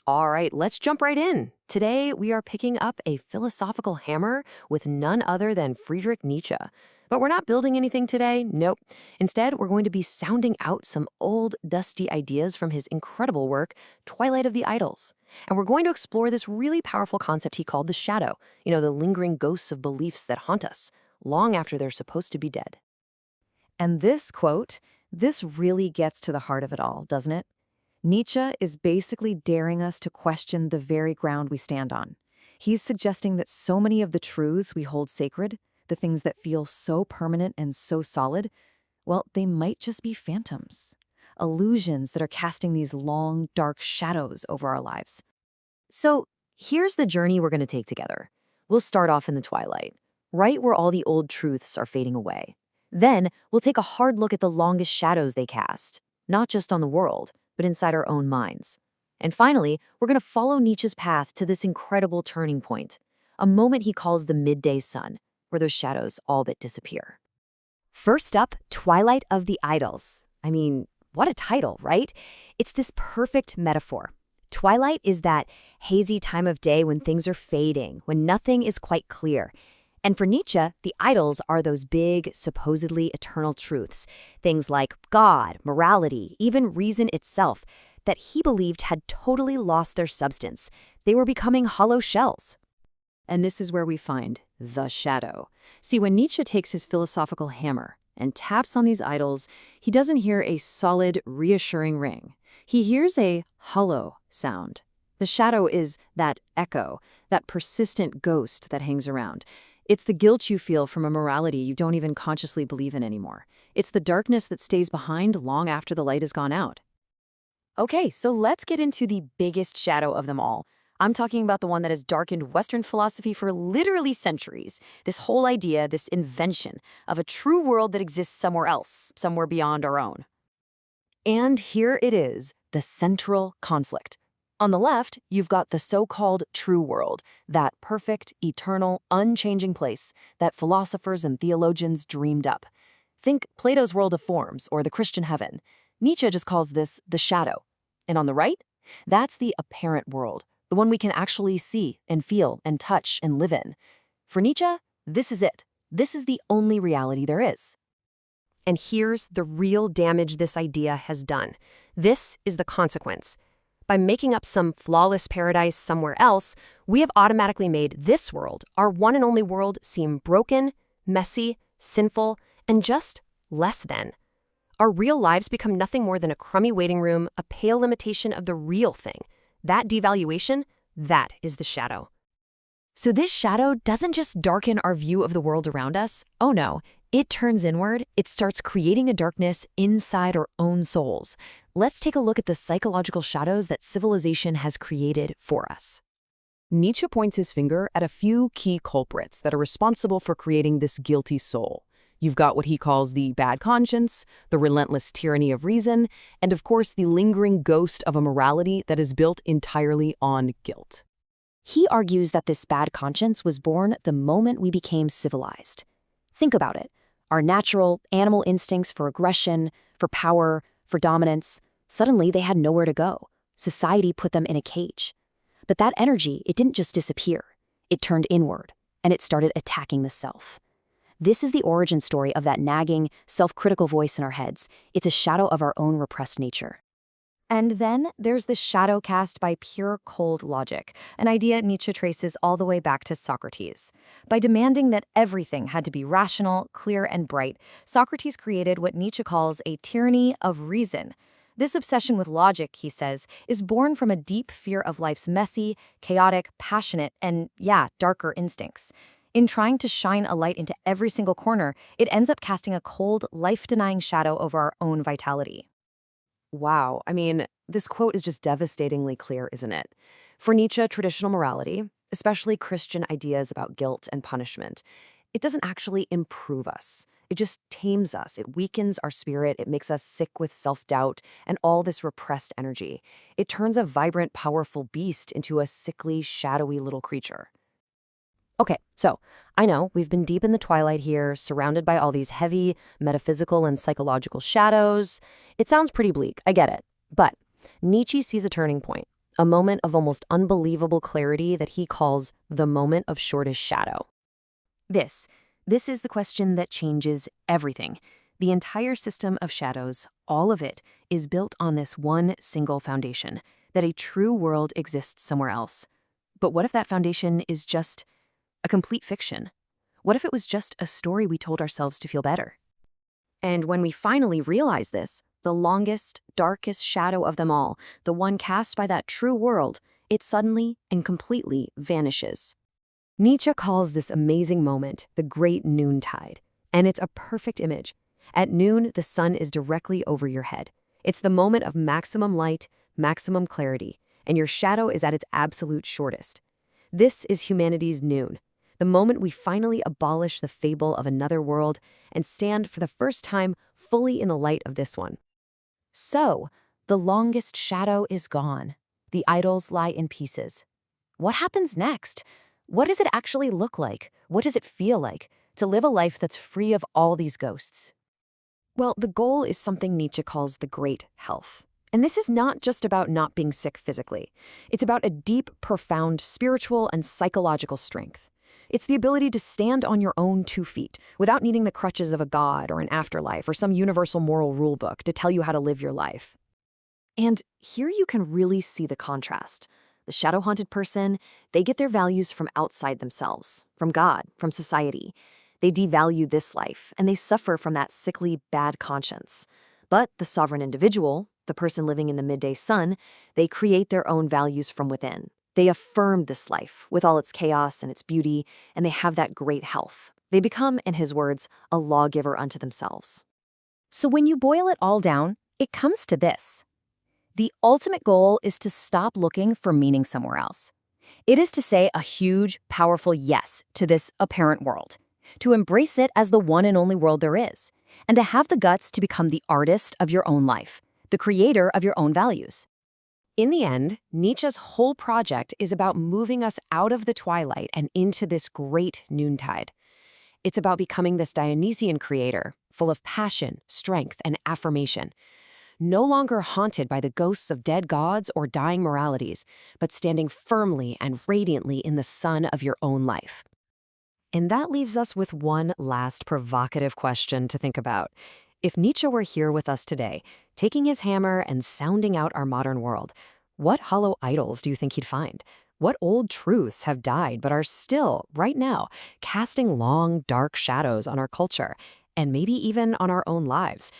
All right, let's jump right in. Today, we are picking up a philosophical hammer with none other than Friedrich Nietzsche. But we're not building anything today, nope. Instead, we're going to be sounding out some old, dusty ideas from his incredible work, Twilight of the Idols. And we're going to explore this really powerful concept he called the shadow, the lingering ghosts of beliefs that haunt us, long after they're supposed to be dead. And this quote, this really gets to the heart of it all, doesn't it? Nietzsche is basically daring us to question the very ground we stand on. He's suggesting that so many of the truths we hold sacred, the things that feel so permanent and so solid, well, they might just be phantoms, illusions that are casting these long, dark shadows over our lives. So here's the journey we're going to take together. We'll start off in the twilight, right where all the old truths are fading away. Then we'll take a hard look at the longest shadows they cast, not just on the world, but inside our own minds. And finally, we're going to follow Nietzsche's path to this incredible turning point, a moment he calls the midday sun, where those shadows all but disappear. First up, Twilight of the Idols. I mean, what a title, right? It's this perfect metaphor. Twilight is that hazy time of day when things are fading, when nothing is quite clear. And for Nietzsche, the idols are those big, supposedly eternal truths, things like God, morality, even reason itself, that he believed had totally lost their substance. They were becoming hollow shells. And this is where we find the shadow. See, when Nietzsche takes his philosophical hammer and taps on these idols, he doesn't hear a solid, reassuring ring. He hears a hollow sound. The shadow is that echo, that persistent ghost that hangs around. It's the guilt you feel from a morality you don't even consciously believe in anymore. It's the darkness that stays behind long after the light has gone out. Okay, so let's get into the biggest shadow of them all. I'm talking about the one that has darkened Western philosophy for literally centuries. This whole idea, this invention of a true world that exists somewhere else, somewhere beyond our own. And here it is, the central conflict. On the left, you've got the so-called true world, that perfect, eternal, unchanging place that philosophers and theologians dreamed up. Think Plato's world of forms or the Christian heaven. Nietzsche just calls this the shadow. And on the right, that's the apparent world, the one we can actually see and feel and touch and live in. For Nietzsche, this is it. This is the only reality there is. And here's the real damage this idea has done. This is the consequence. By making up some flawless paradise somewhere else, we have automatically made this world, our one and only world, seem broken, messy, sinful, and just less than. Our real lives become nothing more than a crummy waiting room, a pale imitation of the real thing. That devaluation, that is the shadow. So this shadow doesn't just darken our view of the world around us. Oh no, it turns inward. It starts creating a darkness inside our own souls. Let's take a look at the psychological shadows that civilization has created for us. Nietzsche points his finger at a few key culprits that are responsible for creating this guilty soul. You've got what he calls the bad conscience, the relentless tyranny of reason, and of course the lingering ghost of a morality that is built entirely on guilt. He argues that this bad conscience was born the moment we became civilized. Think about it. Our natural animal instincts for aggression, for power, for dominance, suddenly they had nowhere to go. Society put them in a cage. But that energy, it didn't just disappear. It turned inward, and it started attacking the self. This is the origin story of that nagging, self-critical voice in our heads. It's a shadow of our own repressed nature. And then there's the shadow cast by pure cold logic, an idea Nietzsche traces all the way back to Socrates. By demanding that everything had to be rational, clear, and bright, Socrates created what Nietzsche calls a tyranny of reason. This obsession with logic, he says, is born from a deep fear of life's messy, chaotic, passionate, and, darker instincts. In trying to shine a light into every single corner, it ends up casting a cold, life-denying shadow over our own vitality. Wow, I mean, this quote is just devastatingly clear, isn't it? For Nietzsche, traditional morality, especially Christian ideas about guilt and punishment, it doesn't actually improve us. It just tames us. It weakens our spirit. It makes us sick with self-doubt and all this repressed energy. It turns a vibrant, powerful beast into a sickly, shadowy little creature. Okay, so I know we've been deep in the twilight here, surrounded by all these heavy metaphysical and psychological shadows. It sounds pretty bleak, I get it. But Nietzsche sees a turning point. a moment of almost unbelievable clarity that he calls the moment of shortest shadow. This. This is the question that changes everything. The entire system of shadows, all of it, is built on this one single foundation, that a true world exists somewhere else. But what if that foundation is just a complete fiction? What if it was just a story we told ourselves to feel better? And when we finally realize this, the longest, darkest shadow of them all, the one cast by that true world, it suddenly and completely vanishes. Nietzsche calls this amazing moment the great noontide, and it's a perfect image. At noon, the sun is directly over your head. It's the moment of maximum light, maximum clarity, and your shadow is at its absolute shortest. This is humanity's noon, the moment we finally abolish the fable of another world and stand for the first time fully in the light of this one. So, the longest shadow is gone. The idols lie in pieces. What happens next? What does it actually look like? What does it feel like to live a life that's free of all these ghosts? Well, the goal is something Nietzsche calls the great health. And this is not just about not being sick physically. It's about a deep, profound spiritual and psychological strength. It's the ability to stand on your own 2 feet without needing the crutches of a god or an afterlife or some universal moral rulebook to tell you how to live your life. And here you can really see the contrast. The shadow-haunted person, they get their values from outside themselves, from God, from society. They devalue this life, and they suffer from that sickly, bad conscience. But the sovereign individual, the person living in the midday sun, they create their own values from within. They affirm this life with all its chaos and its beauty, and they have that great health. They become, in his words, a lawgiver unto themselves. So when you boil it all down, it comes to this. The ultimate goal is to stop looking for meaning somewhere else. It is to say a huge, powerful yes to this apparent world, to embrace it as the one and only world there is, and to have the guts to become the artist of your own life, the creator of your own values. In the end, Nietzsche's whole project is about moving us out of the twilight and into this great noontide. It's about becoming this Dionysian creator, full of passion, strength, and affirmation. No longer haunted by the ghosts of dead gods or dying moralities, but standing firmly and radiantly in the sun of your own life. And that leaves us with one last provocative question to think about. If Nietzsche were here with us today, taking his hammer and sounding out our modern world, what hollow idols do you think he'd find? What old truths have died but are still, right now, casting long, dark shadows on our culture, and maybe even on our own lives?